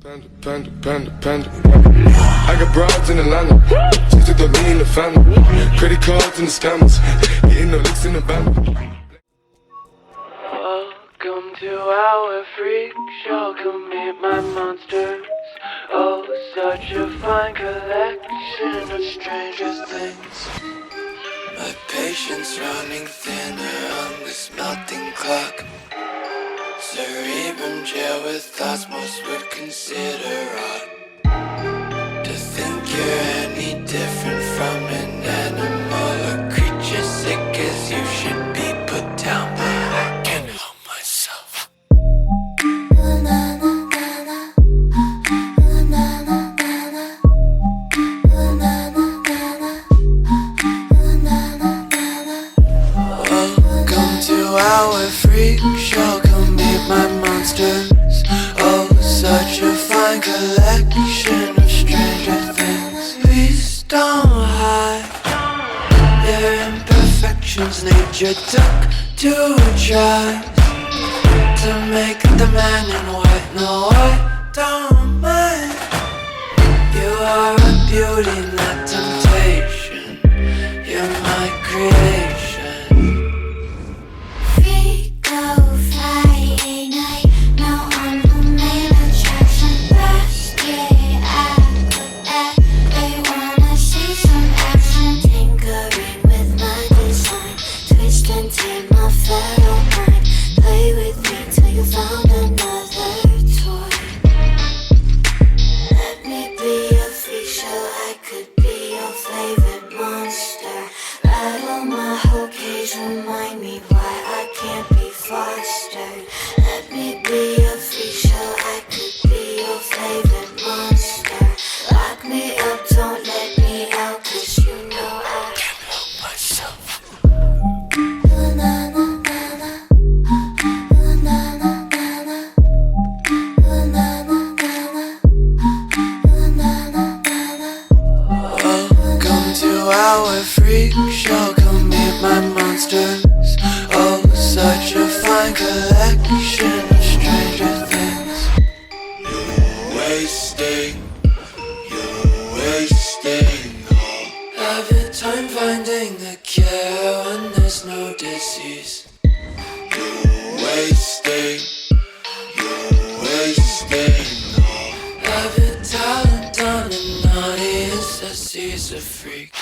Panda. I got broads in Atlanta, just to throw me in the family. Credit cards and the scammers, getting no licks in the band. Welcome to our freak show, come meet my monsters. Oh, such a fine collection of stranger things. My patience running thinner on this melting clock. Cerebrum jail with thoughts most would consider odd. To think you're any different from an animal or creature sick as you should be put down, but I can't help myself. Welcome to our freak show, come meet my monsters. Oh, such a fine collection of stranger things. Please don't hide their imperfections. Nature took to try to make the man in white. No, I don't mind. You are a beauty, not temptation. You're my creation. Friday night, now I'm the main attraction. Best day I could at. They wanna see some action. Tinkering with my design, twist and turn my fellow mind. Play with me till you found another toy. Let me be a freak show, I could be your favorite monster. Rattle my whole cage, remind me why I can't be fostered. Let me be a freak show, I could be your favorite monster. Lock me up, don't let me out, 'cause you know I can't help myself. Welcome to our freak show, come meet my monsters. Oh, such a fine collection of stranger things. You're wasting all of your time finding the cure when there's no disease. You're wasting all of your talent on an audience that sees a freak.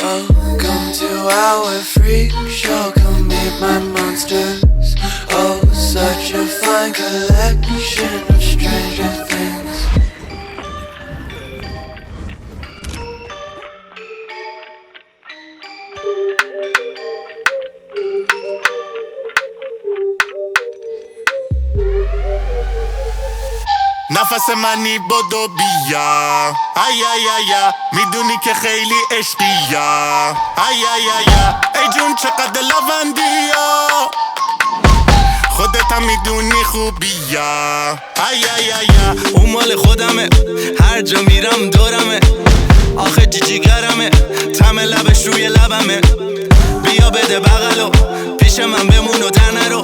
Welcome to our freak show, come meet my monsters. Oh, such a fine collection of stranger things. نفس منی بدو بیا ای ای ای میدونی که خیلی عشقیا ای ای ای ای جون چقدر لوندیا خودت هم میدونی خوبیا ای ای ای اون مال خودمه هر جا میرم دورمه آخه جیگرمه طعم لبش روی لبمه بیا بده بغلو پیش من بمون و تنه رو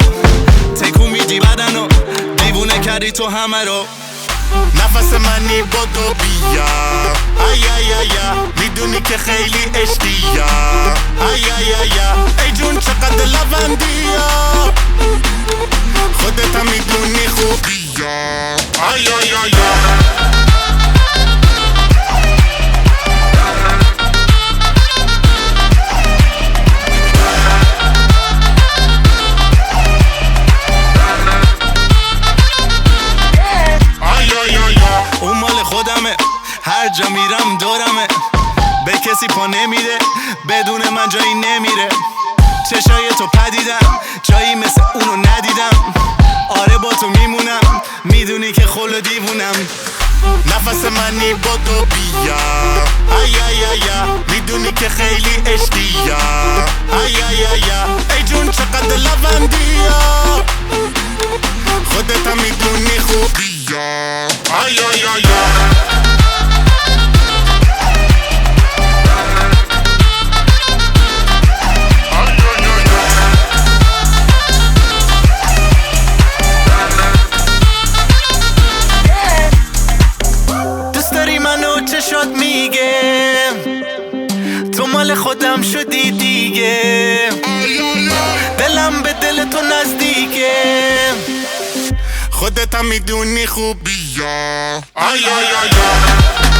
تکون میدی بدنو دیوونه کردی تو همه رو نفس منی بدو بیا ای ای ای میدونی که خیلی عشقیا ای ای ای ای جون چقدر لوندیا خودت هم میدونی خوبیا ای ای ای اون مال خودمه هر جا میرم دورمه به کسی پا نمیده بدون من جایی نمیره چشای تو پدیدم جایی مثل اونو ندیدم آره با تو میمونم میدونی که خلو دیوونم نفس منی بدو بیا ای ای ای میدونی که خیلی عشقیا ای ای ای ای جون چقدر لوندیا خودت هم میدونی خوبیا ای ای ای خودت هم میدونی خوبی یا آی آی آی آی